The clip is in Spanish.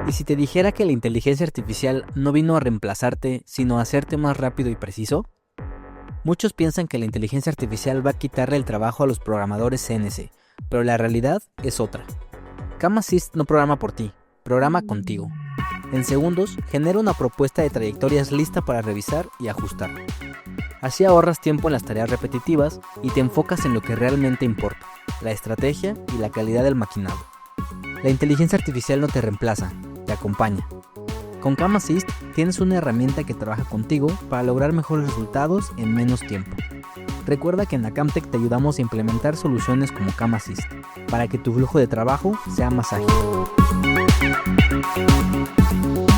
¿Y si te dijera que la inteligencia artificial no vino a reemplazarte, sino a hacerte más rápido y preciso? Muchos piensan que la inteligencia artificial va a quitarle el trabajo a los programadores CNC, pero la realidad es otra. CamAssist no programa por ti, programa contigo. En segundos, genera una propuesta de trayectorias lista para revisar y ajustar. Así ahorras tiempo en las tareas repetitivas y te enfocas en lo que realmente importa, la estrategia y la calidad del maquinado. La inteligencia artificial no te reemplaza, te acompaña. Con CamAssist tienes una herramienta que trabaja contigo para lograr mejores resultados en menos tiempo. Recuerda que en Acamtech te ayudamos a implementar soluciones como CamAssist, para que tu flujo de trabajo sea más ágil.